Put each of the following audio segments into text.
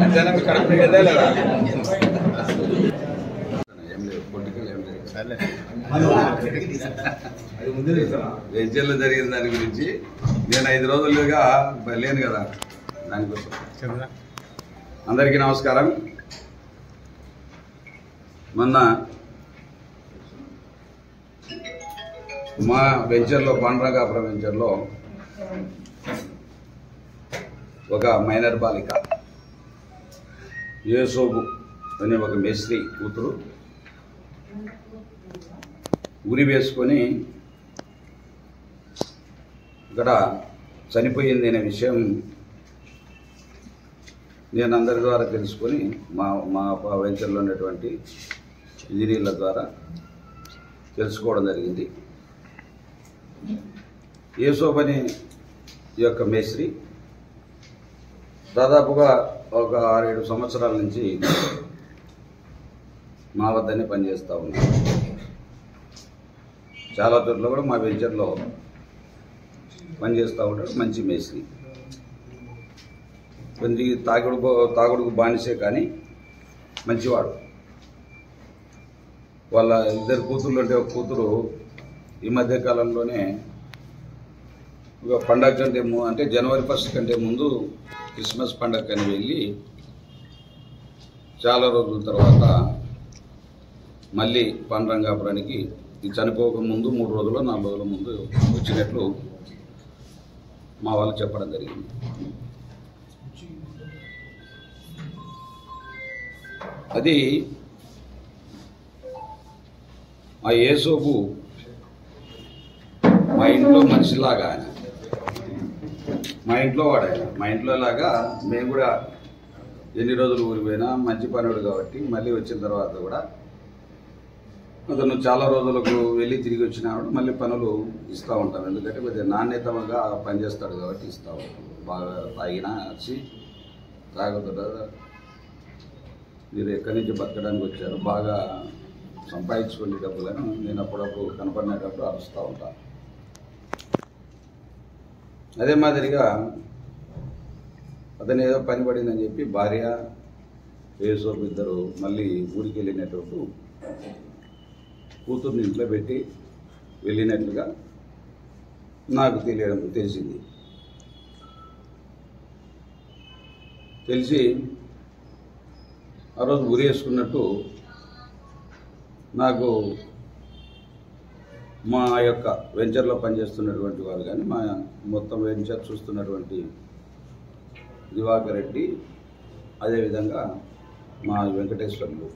అంతేనా మీ కడుపు నిండా లేదా? ఏం లేదు, పొలిటికల్ ఏం లేదు. వెంచర్లో జరిగిన దాని గురించి నేను 5 రోజులుగా లేను కదా, దానికోసం. అందరికీ నమస్కారం. మొన్న మా వెంచర్లో పాండ్రంగాపురం వెంచర్లో ఒక మైనర్ బాలిక యేసోబు అనే ఒక మేస్త్రి కూతురు ఉరి వేసుకొని ఇక్కడ చనిపోయింది అనే విషయం నేను అందరి ద్వారా తెలుసుకొని మా వెంచర్లో ఉన్నటువంటి ఇంజనీర్ల ద్వారా తెలుసుకోవడం జరిగింది. యేసోబు అనే ఈ యొక్క మేస్త్రి దాదాపుగా ఒక 6-7 సంవత్సరాల నుంచి మా వద్దనే పనిచేస్తూ ఉన్నాడు. చాలా చోట్ల కూడా మా వెంచర్లో పనిచేస్తూ ఉంటాడు. మంచి మేస్త్రి, కొంచెం తాగుడుకు బానిసే కానీ మంచివాడు. వాళ్ళ 2 కూతుర్లు అంటే ఒక కూతురు ఈ మధ్య కాలంలోనే ఒక పండగ కంటే అంటే జనవరి 1 కంటే ముందు క్రిస్మస్ పండగ అని వెళ్ళి చాలా రోజుల తర్వాత మళ్ళీ పాండ్రంగాపురానికి ఈ చనిపోక ముందు 3 రోజులు 4 రోజుల ముందు వచ్చినట్లు మా వాళ్ళు చెప్పడం జరిగింది. అది ఆ యేసోబు మా ఇంట్లో మనిషిలాగా, ఆయన మా ఇంట్లో వాడాయన. మా ఇంట్లో లాగా మేము కూడా ఎన్ని రోజులు ఊరిపోయినా మంచి పనుడు కాబట్టి మళ్ళీ వచ్చిన తర్వాత కూడా అతను చాలా రోజులకు వెళ్ళి తిరిగి వచ్చినాడు మళ్ళీ పనులు ఇస్తూ ఉంటాం. ఎందుకంటే కొద్దిగా నాణ్యతగా పనిచేస్తాడు కాబట్టి ఇస్తూ ఉంటాం. బాగా తాగినా వచ్చి తాగుతుంట మీరు ఎక్కడి నుంచి బతకడానికి వచ్చారు, బాగా సంపాదించుకునే డబ్బులను నేను అప్పుడప్పుడు కనపడినప్పుడు అరుస్తూ ఉంటాను. అదే మాదిరిగా అతను ఏదో పని పడిందని చెప్పి భార్య యేసోబు ఇద్దరు మళ్ళీ ఊరికి వెళ్ళినట్టు కూతుర్ని ఇంట్లో పెట్టి వెళ్ళినట్లుగా నాకు తెలిసింది. తెలిసి ఆ రోజు ఉరి వేసుకున్నట్టు నాకు మా యొక్క వెంచర్లో పనిచేస్తున్నటువంటి వాళ్ళు కానీ మా మొత్తం వెంచర్ చూస్తున్నటువంటి దివాకర్ రెడ్డి, అదేవిధంగా మా వెంకటేశ్వర్లు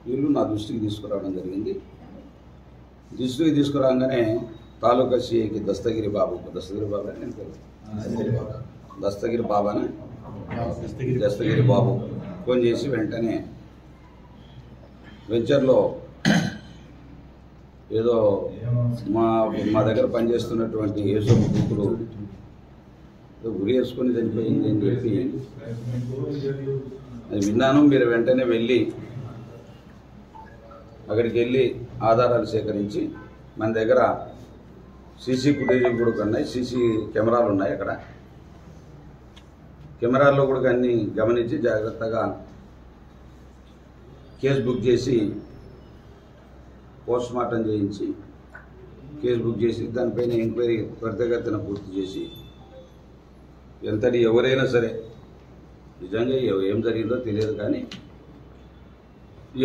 వీళ్ళు నా దృష్టికి తీసుకురావడం జరిగింది. దృష్టికి తీసుకురాగానే తాలూకా సిఐకి దస్తగిరి బాబానే దస్తగిరి బాబు ఫోన్ చేసి వెంటనే వెంచర్లో ఏదో మా దగ్గర పనిచేస్తున్నటువంటి యేసోబు కూతురు ఉరి వేసుకొని చనిపోయింది అని చెప్పి అది విన్నాను. మీరు వెంటనే వెళ్ళి అక్కడికి వెళ్ళి ఆధారాలు సేకరించి మన దగ్గర సీసీ ఫుటేజీలు కూడా ఉన్నాయి, సీసీ కెమెరాలు ఉన్నాయి. అక్కడ కెమెరాల్లో కూడా అన్నీ గమనించి జాగ్రత్తగా కేసు బుక్ చేసి పోస్ట్ మార్టం చేయించి కేసు బుక్ చేసి దానిపైన ఎంక్వైరీ త్వరితగతిన పూర్తి చేసి ఎంతటి ఎవరైనా సరే నిజంగా ఏం జరిగిందో తెలియదు కానీ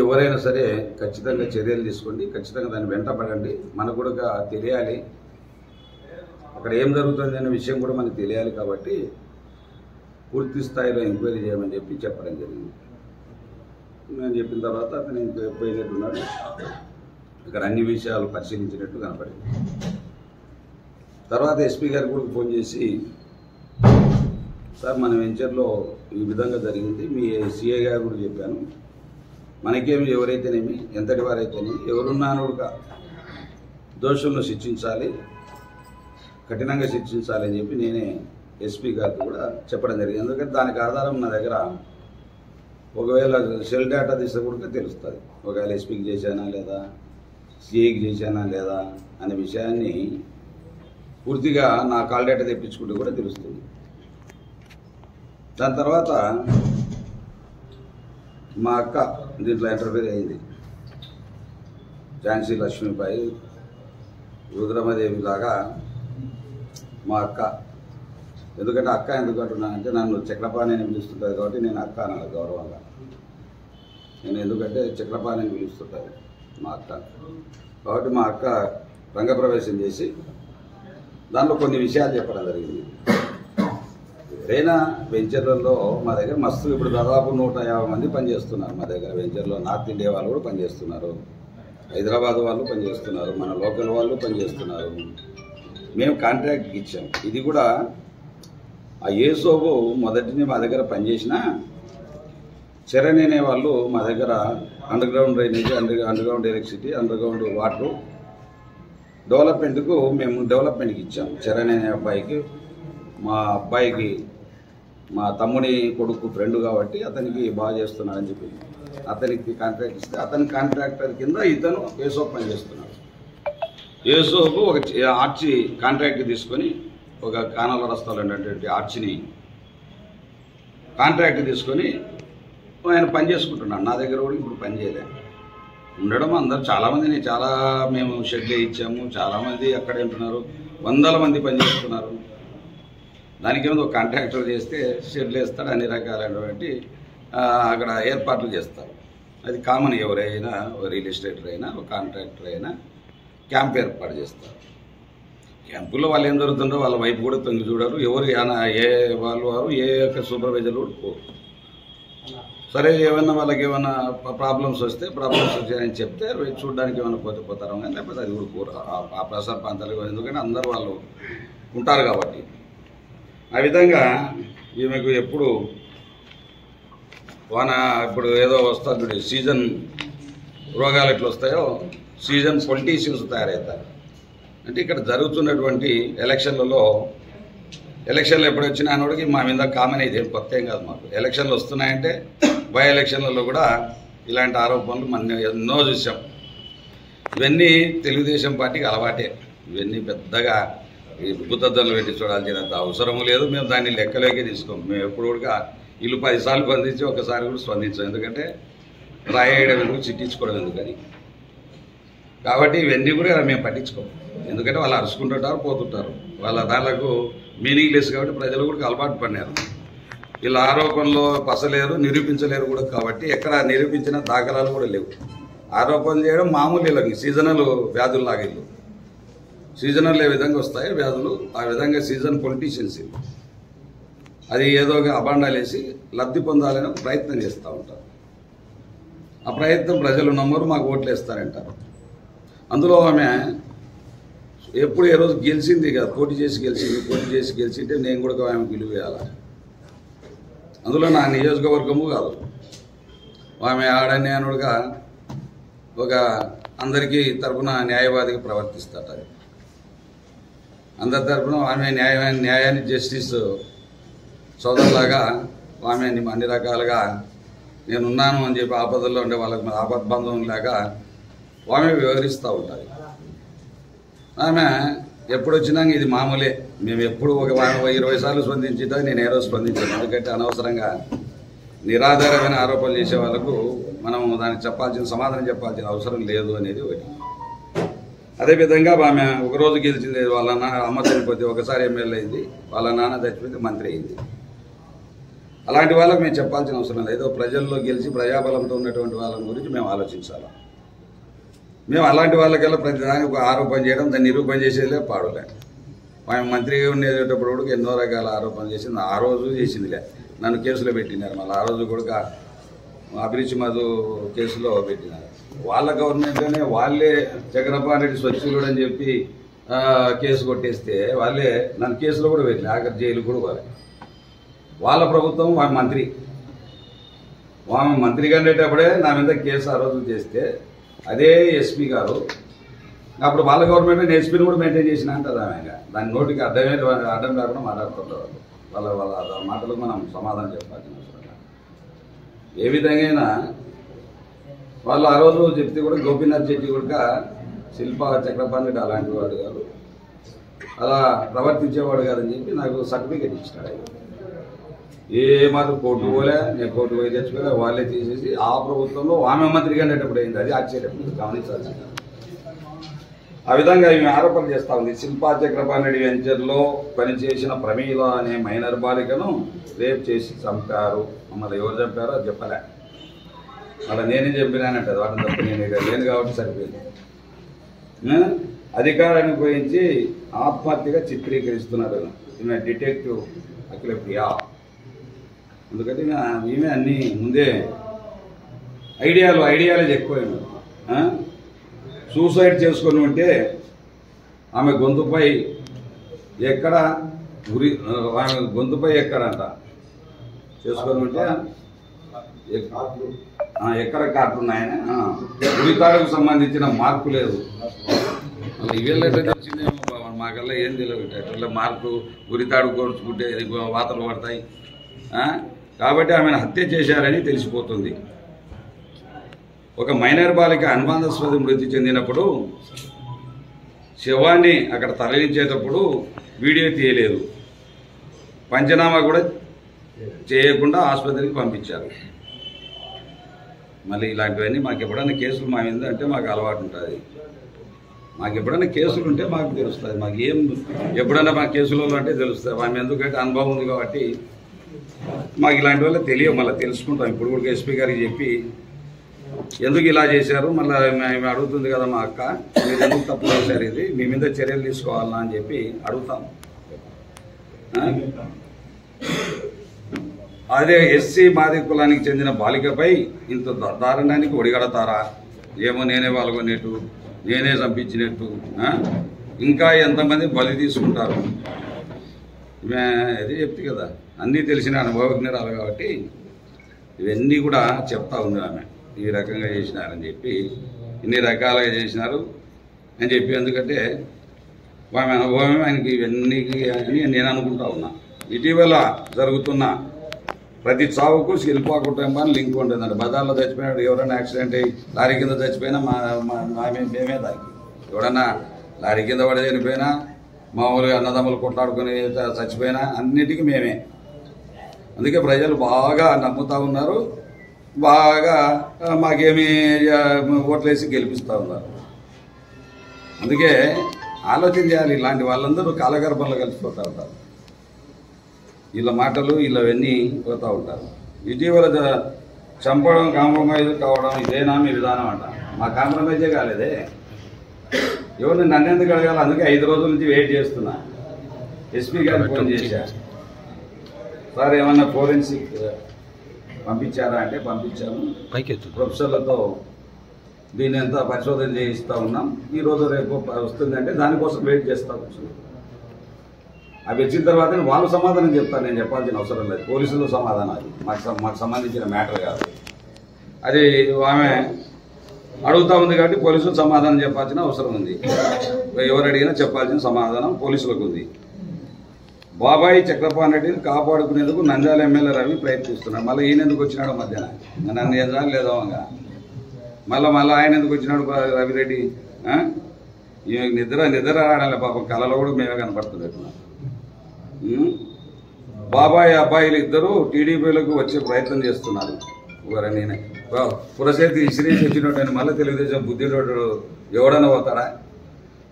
ఎవరైనా సరే ఖచ్చితంగా చర్యలు తీసుకోండి, ఖచ్చితంగా దాన్ని వెంటపడండి. మనకు కూడా తెలియాలి అక్కడ ఏం జరుగుతుంది అనే విషయం కూడా మనకు తెలియాలి కాబట్టి పూర్తి స్థాయిలో ఎంక్వైరీ చేయమని చెప్పి చెప్పడం జరిగింది. నేను చెప్పిన తర్వాత అతను పోయినట్టున్నాడు, ఇక్కడ అన్ని విషయాలు పరిశీలించినట్టు కనపడింది. తర్వాత ఎస్పీ గారికి కూడా ఫోన్ చేసి, సార్ మన వెంచర్లో ఈ విధంగా జరిగింది, మీ సిఐ గారు కూడా చెప్పాను, మనకేమి ఎవరైతేనేమి ఎంతటి వారైతేనేమి ఎవరున్నానుగా దోషులను శిక్షించాలి, కఠినంగా శిక్షించాలి అని చెప్పి నేనే ఎస్పీ గారికి కూడా చెప్పడం జరిగింది. ఎందుకంటే దానికి ఆధారం నా దగ్గర ఒకవేళ సెల్ డేటా తీస్తే కూడా తెలుస్తుంది, ఒకవేళ ఎస్పీకి చేశానా లేదా సిఐకి చేశానా లేదా అనే విషయాన్ని పూర్తిగా నా కాల్ డేటా తెప్పించుకుంటే కూడా తెలుస్తుంది. దాని తర్వాత మా అక్క దీంట్లో ఇంటర్ఫీర్ అయింది. ఝాన్సీ లక్ష్మీబాయి రుద్రమదేవి లాగా మా అక్క. ఎందుకంటే అక్క ఎందుకు అంటున్నానంటే నన్ను చక్రపాణి అని పిలుస్తుంటుంది కాబట్టి నేను అక్క అనాలి గౌరవంగా. నేను ఎందుకంటే చక్రపాణి అని పిలుస్తుంటుంది మా అక్క కాబట్టి మా అక్క రంగప్రవేశం చేసి దాంట్లో కొన్ని విషయాలు చెప్పడం జరిగింది. ఏదైనా వెంచర్లలో మా దగ్గర మస్తు ఇప్పుడు దాదాపు 150 మంది పనిచేస్తున్నారు. మా దగ్గర వెంచర్లో నార్త్ ఇండియా వాళ్ళు కూడా పనిచేస్తున్నారు, హైదరాబాద్ వాళ్ళు పనిచేస్తున్నారు, మన లోకల్ వాళ్ళు పనిచేస్తున్నారు. మేము కాంట్రాక్ట్కి ఇచ్చాం. ఇది కూడా ఆ ఏసోబు మొదటిని మా దగ్గర పనిచేసిన చరణ్ అనే వాళ్ళు మా దగ్గర underground drainage, underground electricity, underground water డెవలప్మెంట్కు మేము డెవలప్మెంట్కి ఇచ్చాం. చరణ్ అనే అబ్బాయికి, మా అబ్బాయికి మా తమ్ముని కొడుకు ఫ్రెండ్ కాబట్టి అతనికి బాగా చేస్తున్నాడని చెప్పి అతనికి కాంట్రాక్ట్ ఇస్తే అతని కాంట్రాక్టర్ కింద ఇతను ఏసోబ్ పనిచేస్తున్నాడు. ఏసోబు ఒక ఆర్చి కాంట్రాక్ట్ తీసుకొని ఒక కానాల రస్తాలు ఉన్నటువంటి ఆర్చిని కాంట్రాక్ట్ తీసుకొని ఆయన పని చేసుకుంటున్నాడు. నా దగ్గర కూడా ఇప్పుడు పని చేయలేదు ఉండడం అందరు చాలామందిని మేము షెడ్లే ఇచ్చాము. చాలామంది అక్కడే ఉంటున్నారు, వందల మంది పని చేస్తున్నారు. దానికి ఏమో ఒక కాంట్రాక్టర్ చేస్తే షెడ్లు వేస్తాడు, అన్ని రకాలైనటువంటి అక్కడ ఏర్పాట్లు చేస్తారు. అది కామన్. ఎవరైనా రియల్ ఎస్టేటర్ అయినా ఒక కాంట్రాక్టర్ అయినా క్యాంప్ ఏర్పాటు చేస్తారు. క్యాంపులో వాళ్ళు ఏం జరుగుతుందో వాళ్ళ వైపు కూడా తొంగి చూడరు. ఎవరు ఏ వారు ఏ యొక్క సూపర్వైజర్లు కూడా పోరు. సరే ఏమన్నా వాళ్ళకి ఏమైనా ప్రాబ్లమ్స్ వచ్చాయని చెప్తే చూడడానికి ఏమైనా పోతారు కానీ లేకపోతే అది కూడా కూర ఆ ప్రసార ప్రాంతాలకు. ఎందుకంటే అందరూ వాళ్ళు ఉంటారు కాబట్టి. ఆ విధంగా ఈమెకు ఎప్పుడు ఇప్పుడు ఏదో వస్తుంది సీజన్ రోగాలు ఎట్లా వస్తాయో సీజన్ పొలిటీషియన్స్ తయారవుతారు. అంటే ఇక్కడ జరుగుతున్నటువంటి ఎలక్షన్లలో ఎప్పుడు వచ్చినా అనోడికి మా మీద కామన్ అయితే కొత్త ఏం కాదు మాకు. ఎలక్షన్లు వస్తున్నాయంటే బై ఎలక్షన్లలో కూడా ఇలాంటి ఆరోపణలు మనం ఎన్నో చూసాం. ఇవన్నీ తెలుగుదేశం పార్టీకి అలవాటే. ఇవన్నీ పెద్దగా గుద్దద్దలు పెట్టి చూడాల్సినంత అవసరము లేదు. మేము దాన్ని లెక్కలోకి తీసుకోము. మేము ఎప్పుడు కూడా వీళ్ళు 10 సార్లు స్పందించి ఒకసారి కూడా స్పందించాం. ఎందుకంటే రాయడం ఎందుకు, చిట్టించుకోవడం ఎందుకని. కాబట్టి ఇవన్నీ కూడా మేము పట్టించుకోము. ఎందుకంటే వాళ్ళు అరుచుకుంటుంటారు, పోతుంటారు. వాళ్ళ దానికి మీనింగ్లెస్ కాబట్టి ప్రజలు కూడా అలవాటు పడినారు. వీళ్ళ ఆరోపణలో పసలేరు, నిరూపించలేరు కూడా. కాబట్టి ఎక్కడ నిరూపించిన దాఖలాలు కూడా లేవు. ఆరోపణలు చేయడం మామూలు. వీళ్ళకి సీజనల్ వ్యాధుల్లాగా ఇల్లు సీజనల్ ఏ విధంగా వస్తాయి వ్యాధులు, ఆ విధంగా సీజన్ పొలిటీషియన్స్ అది ఏదో అబాండాలు వేసి లబ్ధి పొందాలని ప్రయత్నం చేస్తూ ఉంటారు. ఆ ప్రయత్నం ప్రజలు నమ్మరు, మాకు ఓట్లు వేస్తారంటారు. అందులో ఆమె ఎప్పుడు ఏ రోజు గెలిచింది కదా, పోటీ చేసి గెలిచింటే నేను కూడా ఆమె విలువ వేయాలి. అందులో నా నియోజకవర్గము కాదు, ఆమె ఆడని అనుడుగా ఒక అందరికీ తరపున న్యాయవాదిగా ప్రవర్తిస్తాట. అందరి తరపున ఆమె న్యాయాన్ని జస్టిస్ సోదరులాగా ఆమె అన్ని రకాలుగా నేనున్నాను అని చెప్పి ఆపదల్లో ఉండే వాళ్ళకి ఆపద్బంధం లాగా ఆమె వివరిస్తూ ఉంటుంది. ఆమె ఎప్పుడు వచ్చినా ఇది మామూలే. మేము ఎప్పుడు ఒక 20 సార్లు స్పందించుతా, నేను ఏ రోజు స్పందించాను. ఎందుకంటే అనవసరంగా నిరాధారమైన ఆరోపణలు చేసే వాళ్ళకు మనం దానికి సమాధానం చెప్పాల్సిన అవసరం లేదు అనేది ఒకటి. అదేవిధంగా ఆమె ఒకరోజు గెలిచింది. వాళ్ళ అమ్మ చనిపోతే ఒకసారి ఎమ్మెల్యే అయింది, వాళ్ళ నాన్న చనిపోతే మంత్రి అయింది. అలాంటి వాళ్ళకి మేము చెప్పాల్సిన అవసరం లేదు. ఏదో ప్రజల్లో గెలిచి ప్రజాబలంతో ఉన్నటువంటి వాళ్ళ గురించి మేము ఆలోచించాలి. మేము అలాంటి వాళ్ళకెల్లా ప్రతిదానికి ఒక ఆరోపణ చేయడం, దాన్ని నిరూపణ చేసేదిలే పాడులే. ఆమె మంత్రిగా ఉండేటప్పుడు కూడా ఎన్నో రకాల ఆరోపణలు చేసింది. ఆ రోజు చేసిందిలే, నన్ను కేసులో పెట్టినారు. మళ్ళీ ఆ రోజు కూడా అభిరుచి మధు కేసులో పెట్టినారు. వాళ్ళ గవర్నమెంట్లోనే వాళ్ళే చక్రపాణి రెడ్డి స్వచ్ఛుడు అని చెప్పి కేసు కొట్టేస్తే వాళ్ళే నన్ను కేసులో కూడా పెట్టిన, ఆఖరి జైలు కూడా వాళ్ళే. వాళ్ళ ప్రభుత్వం ఆమె మంత్రిగా ఉండేటప్పుడే నా మీద కేసు ఆ రోజు చేస్తే అదే ఎస్పీ గారు అప్పుడు వాళ్ళ గవర్నమెంట్ ఎస్పీని కూడా మెయింటైన్ చేసిన అంటారు. ఆమె దాని నోటికి అడ్డం లేకుండా మాట్లాడుతుంటారు. వాళ్ళ మాటలకు మనం సమాధానం చెప్పాల్సిన అవసరం. ఏ విధంగా వాళ్ళు ఆ రోజు చెప్తే కూడా గోపీనాథ్ చెట్టి కూడా శిల్ప చక్రపాణి రెడ్డి అలాంటి వాడు కాదు, అలా ప్రవర్తించేవాడు కాదని చెప్పి నాకు సర్టిఫికేట్ ఇచ్చినాడు. మాత్రం కోర్టు పోలే, నేను కోర్టు పోయి తెచ్చుకోలే, వాళ్ళే తీసేసి ఆ ప్రభుత్వంలో ఆమె మంత్రిగా అనేటప్పుడు అయింది. అది ఆశ్చర్యం గమనించాల్సింది. ఆ విధంగా ఈమె ఆరోపణలు చేస్తా ఉంది. శిల్పా చక్రపాణి వెంచర్లో పనిచేసిన ప్రమీల అనే మైనర్ బాలికను రేప్ చేసి చంపారు. మమ్మల్ని ఎవరు చంపారో అది చెప్పలే. మళ్ళీ నేనే చెప్పినానంటే వాటిని తప్ప నేను ఇక్కడ లేను కాబట్టి సరిపోయింది. అధికారాన్ని ఉపయోగించి ఆత్మహత్యగా చిత్రీకరిస్తున్నారు ఈమె డిటెక్టివ్ అఖిలప్రియ. ఎందుకంటే ఈమె అన్నీ ముందే ఐడియాలజీ ఎక్కువ. సూసైడ్ చేసుకొని ఉంటే ఆమె గొంతుపై ఎక్కడ ఎక్కడంట చేసుకొని ఉంటే ఎక్కడ కాటున్నాయని ఉరితాడుకు సంబంధించిన మార్పు లేదు. ఇవేళ్ళైతే తెలిసిందేమో మాకల్లా ఏం తెలియదు. అట్లా మార్పు ఉరితాడు కోర్చుకుంటే వాతలు పడతాయి. కాబట్టి ఆమెను హత్య చేశారని తెలిసిపోతుంది. ఒక మైనర్ బాలిక అనుమానాస్పద మృతి చెందినప్పుడు శవాన్ని అక్కడ తరలించేటప్పుడు వీడియో తీయలేదు, పంచనామా కూడా చేయకుండా ఆసుపత్రికి పంపించారు. మళ్ళీ ఇలాంటివన్నీ మాకు ఎప్పుడైనా కేసులు మా మీద అంటే మాకు అలవాటు ఉంటుంది. మాకు ఎప్పుడైనా కేసులు ఉంటే మాకు తెలుస్తుంది. మాకు ఎప్పుడైనా మా కేసులలో అంటే తెలుస్తుంది. ఆమె ఎందుకంటే అనుభవం ఉంది కాబట్టి మాకు ఇలాంటి వల్ల తెలియదు. మళ్ళీ తెలుసుకుంటాం. ఇప్పుడు కూడా ఎస్పీ గారికి చెప్పి ఎందుకు ఇలా చేశారు, మళ్ళీ మేము అడుగుతుంది కదా మా అక్క, మీరు ఎందుకు తప్పు చేశారు, ఇది మీ మీద చర్యలు తీసుకోవాలన్నా అని చెప్పి అడుగుతాం. అదే ఎస్సీ మాది కులానికి చెందిన బాలికపై ఇంత దారుణానికి ఒడిగడతారా? ఏమో నేనే పాల్గొనేట్టు, నేనే చంపించినట్టు, ఇంకా ఎంతమంది బలి తీసుకుంటారు. అది చెప్తే కదా అన్నీ తెలిసిన అనుభవజ్ఞరాలు కాబట్టి ఇవన్నీ కూడా చెప్తా ఉంది ఆమె. ఈ రకంగా చేసినారని చెప్పి, ఇన్ని రకాలుగా చేసినారు అని చెప్పి, ఎందుకంటే ఆమె అనుభవమే ఆయనకి ఇవన్నీ అని నేను అనుకుంటా ఉన్నా. ఇటీవల జరుగుతున్న ప్రతి చావుకు శిల్పా కుటుంబాన్ని లింక్ ఉంటుందండి. బజార్లో చచ్చిపోయినాడు, ఎవరైనా యాక్సిడెంట్ అయ్యి లారీ కింద చచ్చిపోయినా మేమే దానికి. ఎవడన్నా లారీ కింద పడి చనిపోయినా, మామూలుగా అన్నదమ్ములు కొట్లాడుకుని చచ్చిపోయినా అన్నిటికీ మేమే. అందుకే ప్రజలు బాగా నమ్ముతా ఉన్నారు, బాగా మాకేమి ఓట్లేసి గెలిపిస్తూ ఉన్నారు. అందుకే ఆలోచన చేయాలి. ఇలాంటి వాళ్ళందరూ కాలగర్భంలో కలిసిపోతూ ఉంటారు. వీళ్ళ మాటలు వీళ్ళవన్నీ పోతూ ఉంటారు. ఇటీవల చంపడం, కాంప్రమైజ్ కావడం ఇదేనా మీ విధానం అంట. మా కాంప్రమైజే కాలేదే. ఎవరిని నన్ను ఎందుకు అడగాలి? అందుకే 5 రోజుల నుంచి వెయిట్ చేస్తున్నా. ఎస్పీ గారికి ఫోన్ చేశా, సార్ ఏమన్నా ఫోరెన్సిక్ పంపించారా అంటే పంపించాము. ప్రొఫెసర్లతో దీన్ని ఎంత పరిశోధన చేయిస్తూ ఉన్నాం. ఈరోజు రేపు వస్తుందంటే దానికోసం వెయిట్ చేస్తా కూర్చున్నాం. అవి వచ్చిన తర్వాత వాళ్ళు సమాధానం చెప్తాను. నేను చెప్పాల్సిన అవసరం లేదు. పోలీసులు సమాధానం, అది మాకు సంబంధించిన మ్యాటర్ కాదు. అది ఆమె అడుగుతా ఉంది కాబట్టి పోలీసులు సమాధానం చెప్పాల్సిన అవసరం ఉంది. ఎవరు అడిగినా చెప్పాల్సిన సమాధానం పోలీసులకు ఉంది. బాబాయి చక్రపాణి రెడ్డిని కాపాడుకునేందుకు నంద్యాల ఎమ్మెల్యే రవి ప్రయత్నిస్తున్నాడు. మళ్ళీ ఈయన ఎందుకు వచ్చినాడు మధ్యాహ్నం? నన్ను ఏం లేదోగా మళ్ళీ ఆయన ఎందుకు వచ్చినాడు రవిరెడ్డి? నిద్ర రాడాలి పాపం. కళలో కూడా మేమే కనపడుతున్నట్టున్నాం. బాబాయ్ అబ్బాయిలు ఇద్దరు టీడీపీలకు వచ్చే ప్రయత్నం చేస్తున్నారు. నేనే పురసేతి ఇసిరేసి వచ్చినట్టు మళ్ళీ తెలుగుదేశం బుద్ధిలోడు ఎవడన్నా పోతాడా?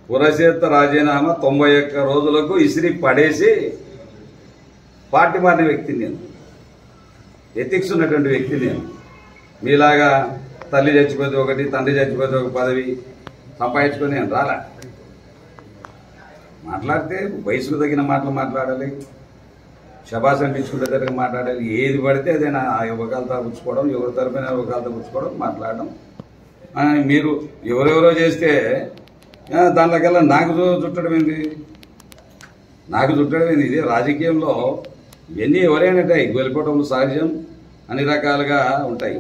పురసేత రాజీనామా 91 రోజులకు ఇసిరి పడేసి పార్టీ మారిన వ్యక్తిని నేను. ఎథిక్స్ ఉన్నటువంటి వ్యక్తి నేను. మీలాగా తల్లి చచ్చిపోతే ఒకటి, తండ్రి చచ్చిపోతే ఒక పదవి సంపాదించుకొని నేను రాలా. మాట్లాడితే వయసుకు తగిన మాటలు మాట్లాడాలి, శబాస్ అనిపించుకుంటే తగ్గ మాట్లాడాలి. ఏది పడితే అదేనా ఒకళ్ళతో పుచ్చుకోవడం, ఎవరి తరపున ఒకళ్ళతో పుచ్చుకోవడం, మాట్లాడడం. మీరు ఎవరెవరో చేస్తే దాంట్లోకల్లా నాకు చుట్టడం ఏంది? ఇదే రాజకీయంలో ఇవన్నీ ఎవరైనా గెలుపటం సహజం, అన్ని రకాలుగా ఉంటాయి.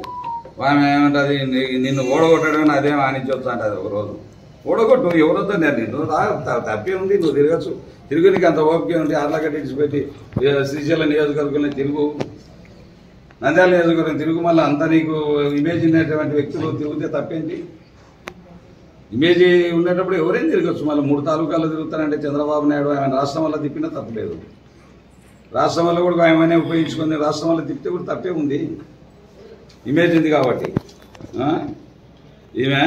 ఆమె ఏమంటుంది, నిన్ను ఓడగొట్టడం అదేం ఆనించవచ్చు అంటది. ఒక రోజు ఓడగొట్టు, ఎవరొద్దు నిన్ను తప్పే ఉంది, నువ్వు తిరగచ్చు. తిరుగు నీకు అంత ఓపిక ఉంటే ఆర్లగడ్డ ఇచ్చిపెట్టి శ్రీశైలం నియోజకవర్గంలో తిరుగు, నంద్యాల నియోజకవర్గం తిరుగు. మళ్ళీ అంతా నీకు ఇమేజ్ ఉన్నటువంటి వ్యక్తులు తిరిగితే తప్పేంటి? ఇమేజ్ ఉండేటప్పుడు ఎవరైనా తిరగచ్చు. మళ్ళీ 3 తాలూకాల్లో తిరుగుతానంటే చంద్రబాబు నాయుడు ఆయన రాష్ట్రం వల్ల తిప్పినా తప్పలేదు. రాష్ట్రం వల్ల కూడా ఆయమనే ఉపయోగించుకుంది, రాష్ట్రం వల్ల తిప్పితే కూడా తప్పే ఉంది, ఇమేజ్ ఉంది కాబట్టి. ఈమె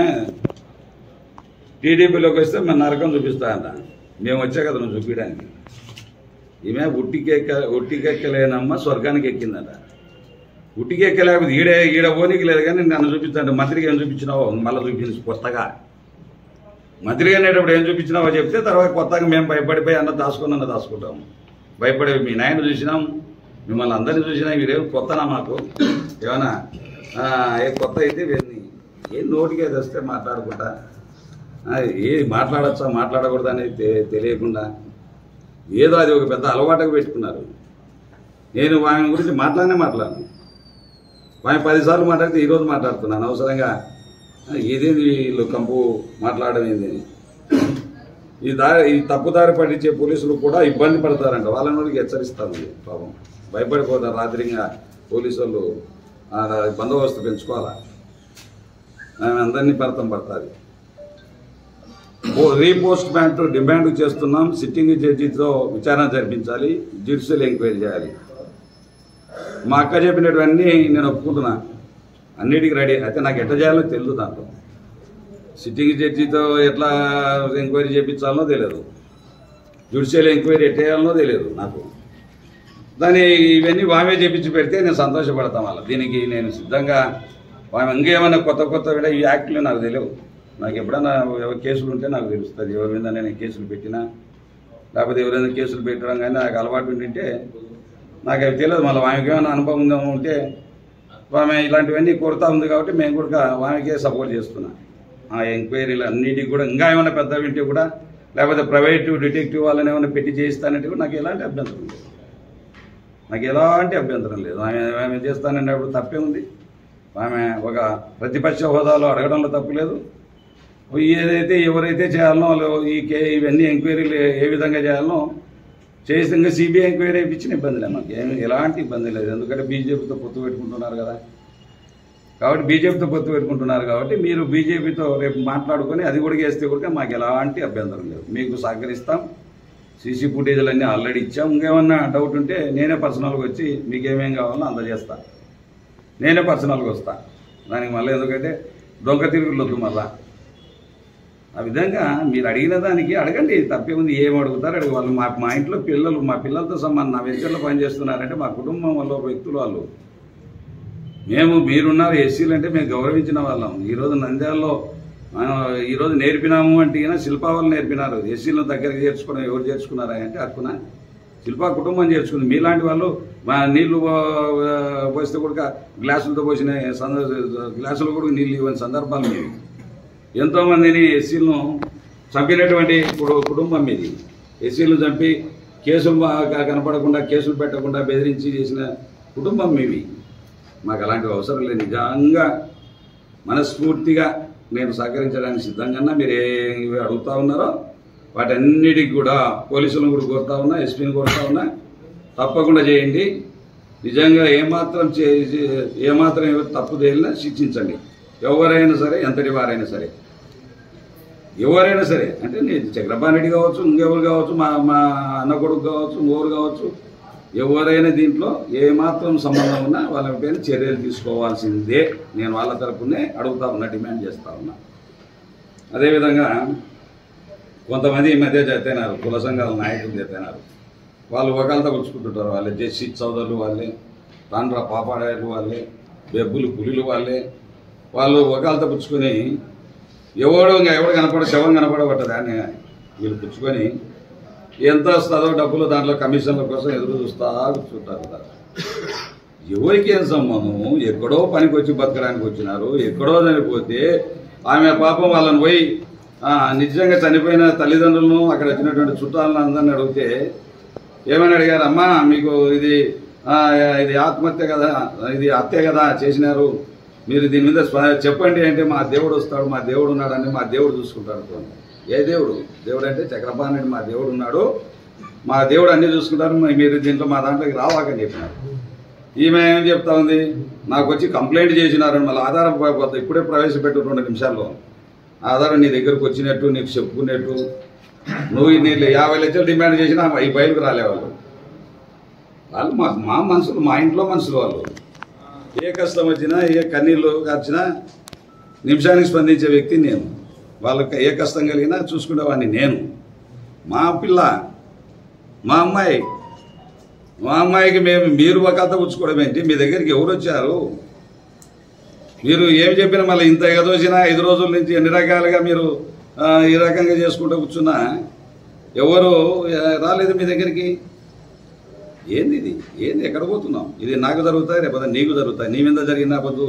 టీడీపీలోకి వస్తే మన నరకం చూపిస్తాయన్న, మేము వచ్చా కదా నువ్వు చూపించడానికి. ఈమె ఉట్టికెక్కలేనమ్మ స్వర్గానికి ఎక్కిందట. ఉట్టికెక్కలేకపోతే ఈడ పోనీకి లేదు, కానీ నన్ను చూపించండి. మంత్రికి ఏం చూపించినావో మళ్ళీ చూపించి కొత్తగా మంత్రి అనేటప్పుడు ఏం చూపించినావో చెప్తే తర్వాత కొత్తగా మేము భయపడిపోయి అన్న దాచుకుంటాము. భయపడే మీ నాయన చూసినాం, మిమ్మల్ని అందరినీ చూసినా, మీరేం కొత్తనా మాకు ఏమన్నా ఏ కొత్త అయితే ఏం నోటికే తెస్తే మాట్లాడుకుంటా, ఏ మాట్లాడచ్చా మాట్లాడకూడదు అనేది తెలియకుండా ఏదో అది ఒక పెద్ద అలవాటుగా పెట్టుకున్నారు. నేను ఆమె గురించి మాట్లాడను, ఆమె 10 సార్లు మాట్లాడితే ఈరోజు మాట్లాడుతున్నాను అవసరంగా. ఇదేంది వీళ్ళు కంపు మాట్లాడడం ఏంది, ఈ తప్పుదారి పట్టించే పోలీసులు కూడా ఇబ్బంది పడతారంట, వాళ్ళని హెచ్చరిస్తాను. పాపం భయపడిపోతారు. రాత్రిగా పోలీసు వాళ్ళు బందోబస్తు పెంచుకోవాలా, ఆమె అందరినీ పడుతుంది. రీపోస్ట్ మ్యాట్ డిమాండ్ చేస్తున్నాం, సిట్టింగ్ జడ్జితో విచారణ జరిపించాలి, జ్యుడిషియల్ ఎంక్వైరీ చేయాలి. మా అక్క చెప్పినటువన్నీ నేను ఒప్పుకుంటున్నా, అన్నిటికీ రెడీ. అయితే నాకు ఎట్లా చేయాలో తెలియదు, దాంట్లో సిట్టింగ్ జడ్జితో ఎట్లా ఎంక్వైరీ చేయించాలనో తెలియదు, జ్యుడిషియల్ ఎంక్వైరీ ఎట్లా చేయాలనో తెలియదు నాకు. ఇవన్నీ వామే చేపించి పెడితే నేను సంతోషపడతాం. వాళ్ళ దీనికి నేను సిద్ధంగా. వామె ఇంకేమైనా కొత్త ఈ యాక్ట్లు నాకు తెలియవు. నాకు ఎప్పుడన్నా కేసులు ఉంటే నాకు తెలుస్తుంది, ఎవరి మీద నేను కేసులు పెట్టినా లేకపోతే ఎవరైనా కేసులు పెట్టడం కానీ నాకు అలవాటు ఉంటుంటే నాకు అవి తెలియదు. మళ్ళీ ఆమెకి ఏమైనా అనుభవం ఉంటే ఆమె ఇలాంటివన్నీ కోరుతా ఉంది కాబట్టి మేము కూడా ఆమెకే సపోర్ట్ చేస్తున్నాం. ఆ ఎంక్వైరీలు అన్నిటికి కూడా ఇంకా ఏమైనా పెద్దవి ఉంటే కూడా, లేకపోతే ప్రైవేటు డిటెక్టివ్ వాళ్ళని ఏమైనా పెట్టి చేయిస్తానంటే కూడా నాకు ఎలాంటి అభ్యంతరం లేదు. ఆమె చేస్తానన్నప్పుడు తప్పే ఉంది. ఆమె ఒక ప్రతిపక్ష హోదాలో అడగడంలో తప్పు లేదు. ఏదైతే ఎవరైతే చేయాలనో వాళ్ళు ఇవన్నీ ఎంక్వైరీలు ఏ విధంగా చేయాలనో చేసి ఇంకా సిబిఐ ఎంక్వైరీ ఇచ్చిన ఇబ్బంది లేదు, మాకు ఎలాంటి ఇబ్బంది లేదు. ఎందుకంటే బీజేపీతో పొత్తు పెట్టుకుంటున్నారు కదా, కాబట్టి బీజేపీతో పొత్తు పెట్టుకుంటున్నారు కాబట్టి మీరు బీజేపీతో రేపు మాట్లాడుకొని అది కూడా చేస్తే కూడా మాకు ఎలాంటి అభ్యంతరం లేదు, మీకు సహకరిస్తాం. సీసీ ఫుటేజ్లన్నీ ఆల్రెడీ ఇచ్చాం. ఇంకేమన్నా డౌట్ ఉంటే నేనే పర్సనల్గా వచ్చి మీకు ఏమేం కావాలో అందజేస్తాను, నేనే పర్సనల్గా వస్తాను. దానికి మళ్ళీ ఎందుకంటే దొంగ తిరుగులు వద్దు. మళ్ళా ఆ విధంగా మీరు అడిగిన దానికి అడగండి, తప్పే ఉంది. ఏం అడుగుతారు అడిగి. వాళ్ళు మా ఇంట్లో పిల్లలు, మా పిల్లలతో సంబంధం, నా వెంచర్లో పనిచేస్తున్నారంటే మా కుటుంబం వల్ల వ్యక్తులు వాళ్ళు. మీరున్నారు ఎస్సీలు అంటే మేము గౌరవించిన వాళ్ళం. ఈరోజు నంద్యాలలో ఈరోజు నేర్పినాము అంటే శిల్పా వాళ్ళు నేర్పినారు. ఎస్సీలను దగ్గరికి చేర్చుకోవడం ఎవరు చేర్చుకున్నారా అంటే అక్కున శిల్పా కుటుంబం చేర్చుకుంది. మీలాంటి వాళ్ళు నీళ్లు పోస్తే కూడా గ్లాసులతో పోసిన గ్లాసులు కూడా నీళ్ళు ఇవ్వని సందర్భాలు మీరు. ఎంతోమందిని ఎస్సీలను చంపినటువంటి కుటుంబం మీది. ఎస్సీలను చంపి కేసులు కనపడకుండా, కేసులు పెట్టకుండా బెదిరించి చేసిన కుటుంబం మీవి. మాకు అలాంటివి అవసరం లేదు. నిజంగా మనస్ఫూర్తిగా నేను సహకరించడానికి సిద్ధంగా. మీరు ఏవి అడుగుతా ఉన్నారో వాటన్నిటికి కూడా పోలీసులను కూడా కోరుతా ఉన్నా, ఎస్పీని కోరుతా ఉన్నా, తప్పకుండా చేయండి. నిజంగా ఏమాత్రం తప్పు తేలినా శిక్షించండి. ఎవరైనా సరే, ఎంతటి వారైనా సరే, ఎవరైనా సరే. అంటే నేను చక్రపాణి రెడ్డి కావచ్చు, ఇంకెవరు కావచ్చు, మా అన్న కొడుకు కావచ్చు, ఇంకోరు కావచ్చు, ఎవరైనా దీంట్లో ఏమాత్రం సంబంధం ఉన్నా వాళ్ళ పైన చర్యలు తీసుకోవాల్సిందే. నేను వాళ్ళ తరపునే అడుగుతా ఉన్నా, డిమాండ్ చేస్తూ ఉన్నా. అదేవిధంగా కొంతమంది ఈ మధ్య చేస్తున్నారు, కుల సంఘాల నాయకులు చేస్తున్నారు. వాళ్ళు ఒకళ్ళతో పుచ్చుకుంటుంటారు. వాళ్ళే జస్టిస్ చౌదరులు వాళ్ళే, తాండ్రా పాపాడాయలు వాళ్ళే, బెబ్బులు పులిలు వాళ్ళే. వాళ్ళు ఒకళ్ళతో పుచ్చుకొని ఎవడు శవం కనపడబట్టదు అని వీళ్ళు పుచ్చుకొని ఎంత వస్తుందో డబ్బులు దాంట్లో కమిషన్ల కోసం ఎదురు చూస్తుంటారు కదా. ఎవరికి ఏం సంబంధం? ఎక్కడో పనికి వచ్చి బతకడానికి వచ్చినారు. ఎక్కడో చనిపోతే ఆమె పాపం వాళ్ళని పోయి నిజంగా చనిపోయిన తల్లిదండ్రులను, అక్కడ వచ్చినటువంటి చుట్టాలను అందరిని అడిగితే ఏమని అడిగారు? అమ్మా మీకు ఇది ఆత్మహత్య కదా, ఇది హత్య కదా చేసినారు, మీరు దీని మీద చెప్పండి అంటే మా దేవుడు వస్తాడు, మా దేవుడు ఉన్నాడని మా దేవుడు చూసుకుంటాడు. ఏ దేవుడు? దేవుడు అంటే చక్రపాణి రెడ్డి మా దేవుడు ఉన్నాడు, మా దేవుడు అన్నీ చూసుకుంటారు, మీరు దీంట్లో మా దాంట్లోకి రావాకని చెప్పినారు. ఈమె ఏం చెప్తా ఉంది? నాకు వచ్చి కంప్లైంట్ చేసినారని. మళ్ళీ ఆధారం ఇప్పుడే ప్రవేశపెట్టు 2 నిమిషాల్లో ఆధారం నీ దగ్గరకు వచ్చినట్టు, నీకు చెప్పుకున్నట్టు. నువ్వు 50 లక్షలు డిమాండ్ చేసినా ఈ బయలుకు రాలేవాళ్ళు. వాళ్ళు మా మనుషులు, మా ఇంట్లో మనుషులు. వాళ్ళు ఏ కష్టం వచ్చినా, ఏ కన్నీళ్ళు కార్చినా నిమిషానికి స్పందించే వ్యక్తి నేను. వాళ్ళకి ఏ కష్టం కలిగినా చూసుకునేవాడిని నేను. మా పిల్ల, మా అమ్మాయికి మీరు ఒక పుచ్చుకోవడం ఏంటి? మీ దగ్గరికి ఎవరు వచ్చారు? మీరు ఏం చెప్పినా మళ్ళీ ఇంత ఎగదోసినా 5 రోజుల నుంచి ఎన్ని రకాలుగా మీరు ఈ రకంగా చేసుకుంటూ కూర్చున్నా ఎవరు రాలేదు మీ దగ్గరికి. ఏంది ఇది? ఏంది? ఎక్కడ పోతున్నాం? ఇది నాకు జరుగుతాయి, రేపు నీకు జరుగుతాయి. నీ మీద జరిగిన పొద్దు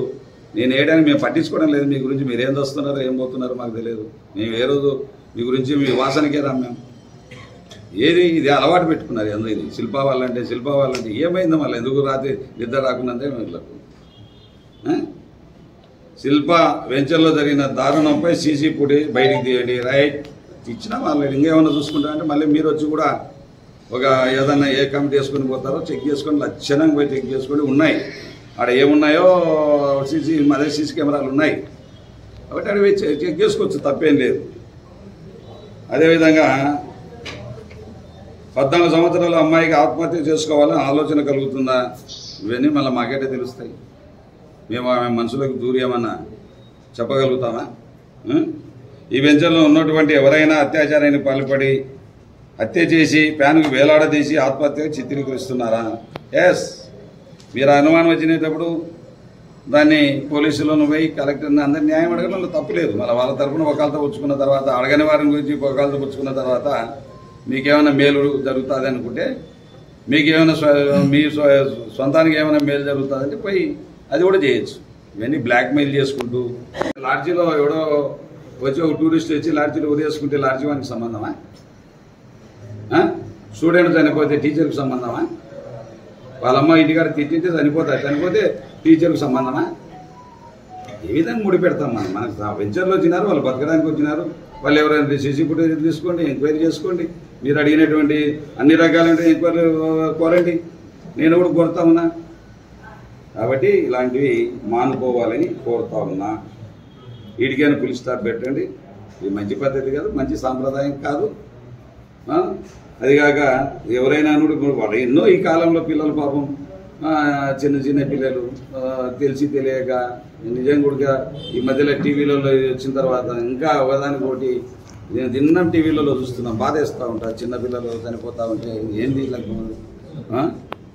నేను వేయడానికి మేము పట్టించుకోవడం లేదు. మీ గురించి మీరు ఏం చేస్తున్నారో ఏం పోతున్నారో మాకు తెలియదు. మేము ఏ రోజు మీ గురించి మీ వాసనకే రాం. మేము ఏది ఇది అలవాటు పెట్టుకున్నారు అందరూ. ఇది శిల్పా వాళ్ళంటే ఏమైందో మళ్ళీ ఎందుకు రాత్రి నిద్ర రాకుందంటే వీళ్ళకు. శిల్ప వెంచర్లో జరిగిన దారుణంపై సీసీ ఫుటేజ్ బయటికి తీయండి. రైట్ ఇచ్చినా వాళ్ళు ఇంకేమన్నా చూసుకుంటా అంటే మళ్ళీ మీరు వచ్చి కూడా ఒక ఏదన్నా ఏ కమిటీ వేసుకొని పోతారో చెక్ చేసుకొని లక్షణంగా పోయి చెక్ చేసుకొని ఉన్నాయి. ఆడ ఏమున్నాయో అదే సీసీ కెమెరాలు ఉన్నాయి కాబట్టి అడిగి చెక్ చేసుకోవచ్చు, తప్పేం లేదు. అదేవిధంగా 14 సంవత్సరాల అమ్మాయికి ఆత్మహత్య చేసుకోవాలని ఆలోచన కలుగుతుందా? ఇవన్నీ మళ్ళీ మాకేటే తెలుస్తాయి. మేము ఆమె మనసులోకి దూరి ఏమన్నా చెప్పగలుగుతామా? ఈ వెంచర్లో ఉన్నటువంటి ఎవరైనా అత్యాచారానికి పాల్పడి హత్య చేసి ప్యాన్కు వేలాడదీసి ఆత్మహత్యగా చిత్రీకరిస్తున్నారా? ఎస్. మీరు అనుమానం వచ్చినప్పుడు దాన్ని పోలీసులను పోయి కలెక్టర్ని అందరి న్యాయం అడగడంలో తప్పులేదు. మళ్ళీ వాళ్ళ తరఫున ఒకళ్ళతో పుచ్చుకున్న తర్వాత, అడగని వారిని గురించి ఒకళ్ళతో పుచ్చుకున్న తర్వాత మీకేమైనా మేలు జరుగుతుంది అనుకుంటే, మీకేమైనా మీ సొంతానికి ఏమైనా మేలు జరుగుతుందంటే పోయి అది కూడా చేయొచ్చు. ఇవన్నీ బ్లాక్మెయిల్ చేసుకుంటూ లాడ్జీలో ఎవడో వచ్చి ఒక టూరిస్ట్ వచ్చి లాడ్జీలో ఉరేసుకుంటే లాడ్జీ వానికి సంబంధమా? స్టూడెంట్ చనిపోతే టీచర్కి సంబంధమా? వాళ్ళమ్మ ఇంటికాడ తిట్టింటే చనిపోతే టీచర్కి సంబంధమా? ఏ విధంగా ముడి పెడతాం మనం? మనకు వెంచర్లో వచ్చినారు, వాళ్ళు బతకడానికి వచ్చినారు. వాళ్ళు ఎవరైనా సీసీ ఫుటేజ్ తీసుకోండి, ఎంక్వైరీ చేసుకోండి. మీరు అడిగినటువంటి అన్ని రకాలైన ఎంక్వైరీ కోరండి, నేను కూడా కోరుతా ఉన్నా. కాబట్టి ఇలాంటివి మానుకోవాలని కోరుతా ఉన్నా. వీటికైనా పులిస్ స్టాప్ పెట్టండి. ఇది మంచి పద్ధతి కాదు, మంచి సాంప్రదాయం కాదు. అదిగాక ఎవరైనా వాళ్ళు ఎన్నో ఈ కాలంలో పిల్లలు పాపం చిన్న పిల్లలు తెలిసి తెలియక నిజంగా కూడా ఈ మధ్యలో టీవీలలో వచ్చిన తర్వాత ఇంకా ఒకదానికి ఒకటి నేను దిన్నం టీవీలలో చూస్తున్నాం, బాధేస్తూ ఉంటారు. చిన్నపిల్లలు చనిపోతూ ఉంటే ఏంది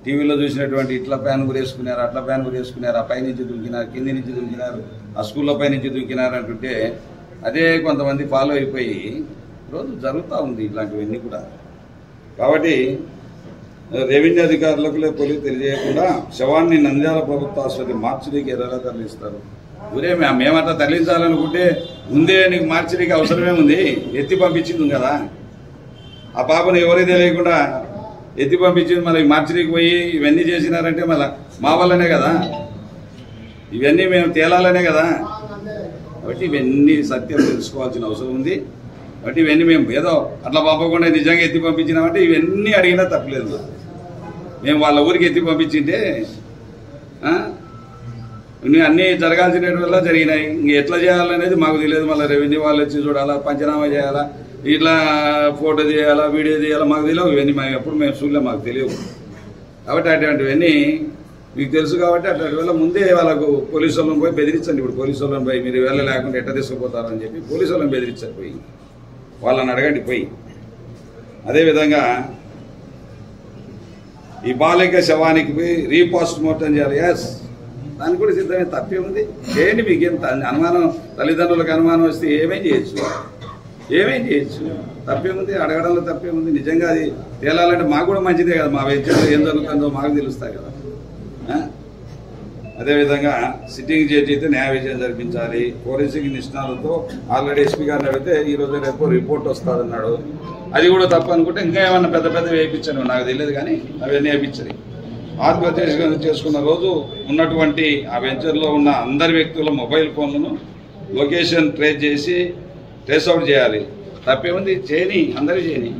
టీవీలో చూసినటువంటి ఇట్లా ప్యాన్ గురేసుకున్నారు, అట్లా ప్యాన్ గురేసుకున్నారు, ఆ పైనుంచి దూకినారు, కింది నుంచి దూకినారు, ఆ స్కూల్లో పైనుంచి దూకినారు అంటుంటే అదే కొంతమంది ఫాలో అయిపోయి రోజు జరుగుతూ ఉంది ఇట్లాంటివన్నీ కూడా. కాబట్టి రెవెన్యూ అధికారులకు పోలీసు తెలియజేయకుండా శవాన్ని నంద్యాల ప్రభుత్వ ఆసుపత్రి మార్చిడికి ఎర్రగా తరలిస్తారు. ఊరే మేమంతా తరలించాలనుకుంటే ముందే నీకు మార్చిడికి అవసరమే ఉంది, ఎత్తి పంపించింది కదా. ఆ పాపను ఎవరైతే తెలియకుండా ఎత్తి పంపించింది, మళ్ళీ మార్చిడికి పోయి ఇవన్నీ చేసినారంటే మళ్ళీ మా వల్లనే కదా, ఇవన్నీ మేము తేలాలనే కదా. కాబట్టి ఇవన్నీ సత్యం తెలుసుకోవాల్సిన అవసరం ఉంది. కాబట్టి ఇవన్నీ మేము ఏదో అట్లా పంపకుండా నిజంగా ఎత్తి పంపించినామంటే ఇవన్నీ అడిగినా తప్పలేదు. మేము వాళ్ళ ఊరికి ఎత్తి పంపించింటే అన్నీ జరగాల్సిన వల్ల జరిగినాయి. ఇంక ఎట్లా చేయాలనేది మాకు తెలియదు. మళ్ళీ రెవెన్యూ వాళ్ళు వచ్చి చూడాలా, పంచనామా చేయాలా, ఇట్లా ఫోటో తీయాలా, వీడియో తీయాలా, మాకు తెలియవు. ఇవన్నీ ఎప్పుడు మేము చూడలేము, మాకు తెలియవు. కాబట్టి అటువంటివన్నీ మీకు తెలుసు. కాబట్టి అట్లాంటి వల్ల ముందే వాళ్ళకు పోలీసు వాళ్ళని పోయి బెదిరించండి. ఇప్పుడు పోలీసు వాళ్ళని పోయి మీరు వేళ లేకుండా ఎట్లా తీసుకుపోతారని చెప్పి పోలీసు వాళ్ళని బెదిరించారు. పోయి వాళ్ళని అడగండి పోయి. అదేవిధంగా ఈ బాలిక శవానికి పోయి రీపోస్ట్ మార్టం చేయాలి. ఎస్, దానికి కూడా సిద్ధమే, తప్పే ఉంది, చేయండి. మీకేం అనుమానం, తల్లిదండ్రులకు అనుమానం వస్తే ఏమేం చేయొచ్చు, తప్పేముంది, అడగడంలో తప్పేముంది. నిజంగా అది తేలాలంటే మాకు కూడా మంచిదే కదా. మా వెంచర్లో ఏం జరుగుతుందో మాకు తెలుస్తాయి కదా. అదేవిధంగా సిట్టింగ్ జడ్జి అయితే న్యాయ విజయం జరిపించాలి. ఫోరెన్సిక్ నిష్ణాలతో ఆల్రెడీ ఎస్పీ గారిని అడిగితే ఈరోజు రేపు రిపోర్ట్ వస్తుందన్నాడు. అది కూడా తప్పు అనుకుంటే ఇంకా ఏమన్నా పెద్ద వేయించాను, నాకు తెలియదు. కానీ అవన్నీ వేయించాలి. ఆత్మహత్య చేసుకున్న రోజు ఉన్నటువంటి ఆ వెంచర్లో ఉన్న అందరి వ్యక్తుల మొబైల్ ఫోన్లను లొకేషన్ ట్రేస్ అవుట్ చేయాలి. తప్పేముంది, చేయని, అందరూ చేయని.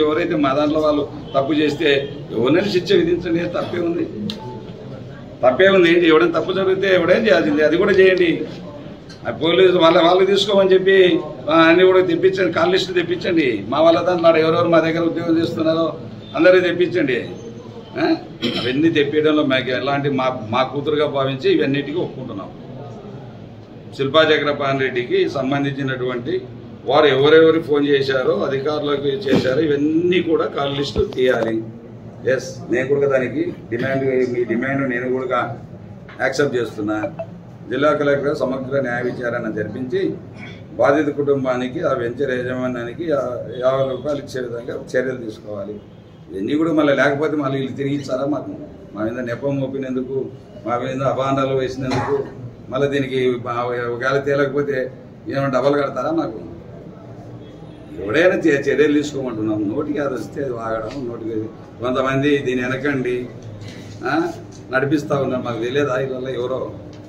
ఎవరైతే మా దాంట్లో వాళ్ళు తప్పు చేస్తే ఎవరైనా శిక్ష విధించండి, తప్పేముంది. ఏంటి, ఎవడైనా తప్పు జరిగితే ఎవడేం చేయాల్సింది, అది కూడా చేయండి. పోలీసు వాళ్ళు తీసుకోమని చెప్పి అన్ని కూడా తెప్పించండి, కాల్ లిస్టు తెప్పించండి. మా వాళ్ళ దాంట్లో ఎవరెవరు మా దగ్గర ఉద్యోగం చేస్తున్నారో అందరికీ తెప్పించండి. అవన్నీ తెప్పించడంలో మాకు ఎలాంటి మా కూతురుగా భావించి ఇవన్నిటికీ ఒప్పుకుంటున్నాం. శిల్పా చక్రపాణి రెడ్డికి సంబంధించినటువంటి వారు ఎవరెవరు ఫోన్ చేశారో అధికారులకు చేశారో ఇవన్నీ కూడా కాల్ లిస్టు తీయాలి. ఎస్, నేను కూడా దానికి మీ డిమాండ్ నేను కూడా యాక్సెప్ట్ చేస్తున్నా. జిల్లా కలెక్టర్ సమగ్ర న్యాయ విచారణ జరిపించి బాధిత కుటుంబానికి ఆ వెంచర్ యాజమాన్యానికి 50 రూపాయలు ఇచ్చే విధంగా చర్యలు తీసుకోవాలి. ఇవన్నీ కూడా మళ్ళీ లేకపోతే మళ్ళీ వీళ్ళు తిరిగి ఇచ్చారా మాకు? మా మీద నెపం మోపినందుకు, మా మీద అభాండాలు వేసినందుకు మళ్ళీ దీనికి ఒకవేళ తేలకపోతే ఏమైనా డబ్బులు కడతారా మాకు? ఎవడైనా చర్యలు తీసుకోమంటున్నాం. నోటికి అది వస్తే వాగడం, నోటికి కొంతమంది దీని వెనకండి నడిపిస్తూ ఉన్నారు. మాకు తెలియదా? ఇళ్ళల్లో ఎవరో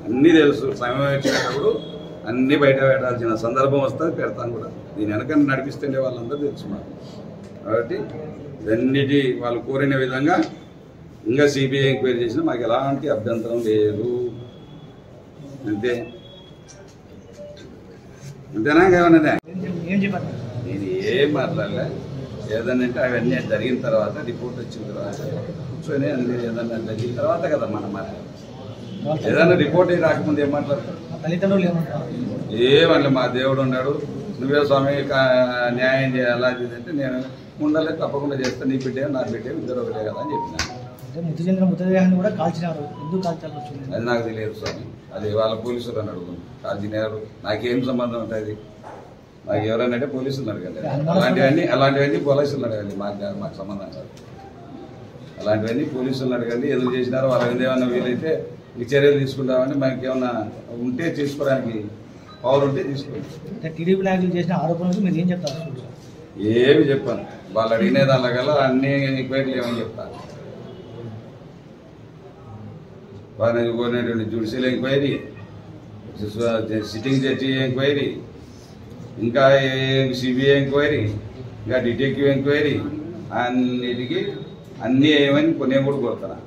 అన్నీ తెలుసు. సమయం వచ్చినప్పుడు అన్నీ బయట పెట్టాల్సిన సందర్భం వస్తుంది, పెడతాను కూడా. దీని వెనకండి నడిపిస్తుండే వాళ్ళందరూ తెలుసు మాకు. కాబట్టి ఇవన్నిటి వాళ్ళు కోరిన విధంగా ఇంకా సిబిఐ ఎంక్వైరీ చేసినా మాకు ఎలాంటి అభ్యంతరం లేదు. అంతే, అంతేనా? ఏమన్నా నేను ఏం మాట్లాడలే. ఏదన్నంటే అవన్నీ జరిగిన తర్వాత, రిపోర్ట్ వచ్చిన తర్వాత కూర్చొని అన్ని ఏదన్నా జరిగిన తర్వాత కదా మనం మాట్లాడాలి. ఏదన్నా రిపోర్ట్ రాకముందు ఏం మాట్లాడతారు? ఏమన్నా మా దేవుడు ఉన్నాడు, నువ్వే స్వామి న్యాయం చేయాలా అంటే నేను ఉండాలి, తప్పకుండా చేస్తాను. నీ బిడ్డే నా బిడ్డే ఇద్దరు ఒకటే కదా అని చెప్పినాను. అది నాకు తెలియదు స్వామి, అది వాళ్ళ పోలీసులు అడుగుతుంది. కాల్చినారు, నాకేం సంబంధం ఉంటుంది? నాకు ఎవరైనా అంటే పోలీసులు అడగాలి. అలాంటివన్నీ పోలీసులు అడగాలి, మాకు సంబంధం కాదు. అలాంటివన్నీ పోలీసులు అడగాలి. ఎందుకు చేసినారో వాళ్ళ మీద ఏమన్నా వీలైతే ఈ చర్యలు తీసుకుంటామని మనకి ఏమన్నా ఉంటే తీసుకోవడానికి పవర్ ఉంటే తీసుకోండి. టీడీపీ నాయకులు చేసిన ఆరోపణలకు మీరు ఏం చెప్తారు? ఏమి చెప్పాను, వాళ్ళు అడిగిన దానికల్లా అన్ని ఎంక్వైరీలు ఏమని చెప్తాను. వాళ్ళని కోరినటువంటి judicial enquiry, sitting judge enquiry, ఇంకా సిబిఐ ఎంక్వైరీ, ఇంకా డిటెక్టివ్ ఎంక్వైరీ, అన్నిటికీ అన్నీ ఏమని కొన్ని కూడా కోరుతున్నా.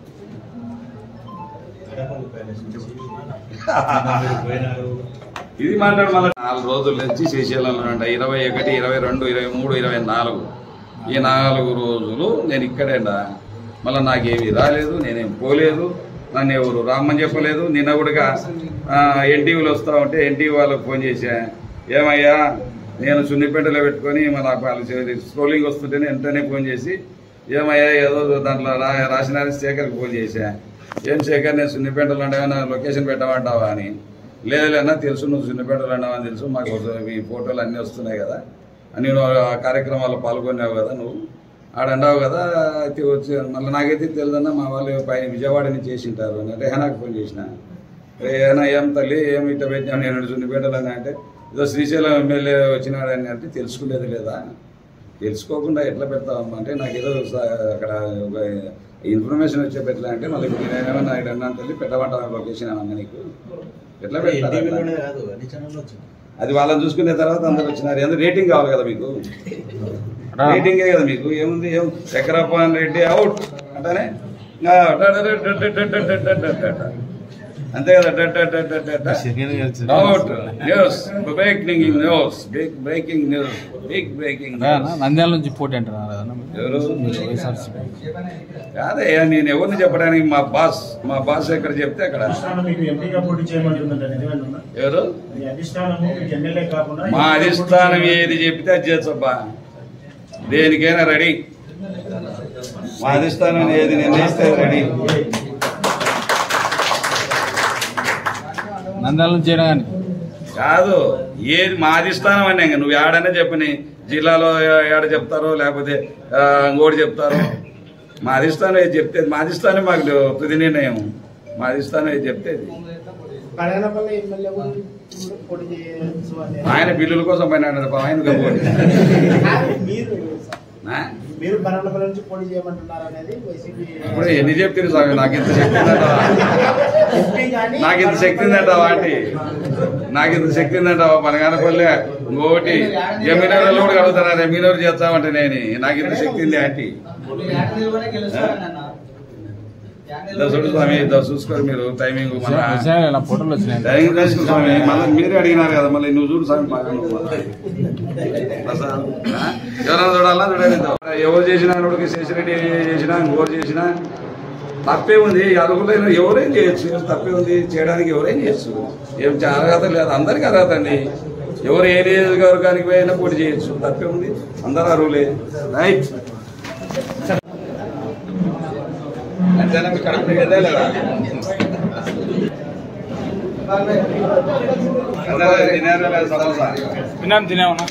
ఇది మాట్లాడు. మళ్ళీ 4 రోజుల నుంచి శ్రీశైలంలో 21, 22, 23, 24 ఈ 4 రోజులు నేను ఇక్కడేండా. మళ్ళీ నాకేమీ రాలేదు, నేనేం పోలేదు, నన్ను ఎవరు రామ్మని చెప్పలేదు. నిన్న కూడా ఎన్టీవీలో వస్తూ ఉంటే ఎన్టీవీ వాళ్ళకి ఫోన్ చేశా, ఏమయ్యా నేను సున్నిపేటలో పెట్టుకొని మన స్క్రోలింగ్ వస్తుంటేనే వెంటనే ఫోన్ చేసి, ఏమయ్యా ఏదో దాంట్లో రాసిన శేఖర్కి ఫోన్ చేశా, ఏం శేఖర్ నేను సున్నిపేటలో ఉండేవా, లొకేషన్ పెట్టమంటావా అని. లేదన్నా తెలుసు, నువ్వు సున్నిపేటలో ఉండవని తెలుసు, మాకు ఈ ఫోటోలు అన్నీ వస్తున్నాయి కదా, నువ్వు ఆ కార్యక్రమాల్లో పాల్గొన్నావు కదా, నువ్వు ఆడన్నావు కదా, వచ్చి మళ్ళీ నాకైతే తెలియదన్నా మా వాళ్ళు పైన విజయవాడ నుంచి చేసింటారు అని రేహనాకు ఫోన్ చేసిన. రేహనా ఏం తల్లి ఏమి ఇట్లా పెట్టాను నేను సున్నిపేటలని అంటే, ఏదో శ్రీశైలం ఎమ్మెల్యే వచ్చినాడని అంటే తెలుసుకునేది లేదా? తెలుసుకోకుండా ఎట్లా పెడతావమ్మా అంటే, నాకు ఏదో అక్కడ ఇన్ఫర్మేషన్ వచ్చే పెట్టలే అంటే, మళ్ళీ నేనేమన్నా ఇడన్నా తల్లి పెట్టమంటా లొకేషన్ ఏమన్నా నీకు ఎట్లా పెడతారు? అది వాళ్ళని చూసుకునే తర్వాత అందరు వచ్చినారు. ఎందుకు రేటింగ్ కావాలి కదా మీకు, రేటింగే కదా మీకు. ఏముంది, ఏం చక్రపాణి రెడ్డి అవుట్ అంటానే అంతే కదా. నంద్యాల నుంచి పోటీ అంటున్నారు. కాదే, నేను ఎవరిని చెప్పడానికి, మా బాస్ ఎక్కడ చెప్తే అక్కడ. ఎవరు మా అధిష్టానం ఏది చెప్తే అది చేసబ్బా, దేనికైనా రెడీ. మా అధిష్టానం ఏది నిర్ణయిస్తే రెడీ. నంద్యాల నుంచి చేయడం కాదు, ఏది మా అధిష్టానం అనే. నువ్వు ఏడనే చెప్పని, జిల్లాలో ఏడ చెప్తారో లేకపోతే ఇంకోటి చెప్తారో. మా అధిష్టానం ఏది చెప్తే, మా అధిష్టానం మాకు తుది నిర్ణయం. మా అధిష్టానం ఏది చెప్తే ఆయన బిల్లుల కోసం పైన ఆయన ఇప్పుడు ఎన్ని చెప్తారు స్వామి, నాకు ఇంత శక్తి ఉందంటావా? నాకు ఇంత శక్తి ఉందంటావా ఆంటీ? నాకు ఇంత శక్తి ఉందంటావా? పనగానపల్లె ఇంకోటి ఎమ్మినోళ్ళు కూడా కలుగుతున్నారు, ఎమ్మినోరు చేస్తామంటే నేను నాకు ఇంత శక్తి ఉంది ఆంటీ. చూడు స్వామి, చూసుకోరు మీరు టైమింగ్. ఫోటోలు వచ్చినాయి స్వామి, మళ్ళీ మీరే అడిగినారు కదా, మళ్ళీ నువ్వు చూడు స్వామి. ఎవరైనా చూడాలా చూడాలి. ఎవరు చేసినా, శేషిరెడ్డి చేసినా, ఇంకోరు చేసినా తప్పే ఉంది. అర్హులైన ఎవరైనా చేయొచ్చు, తప్పే ఉంది చేయడానికి ఎవరైనా చేయొచ్చు. ఏం అర్హత లేదు, అందరికీ అర్హత అండి. ఎవరు ఏ నియోజకవర్గానికి పోయినా పోటీ చేయొచ్చు, తప్పే ఉంది. అందరూ అర్హులే. రైట్. తినేమన్నా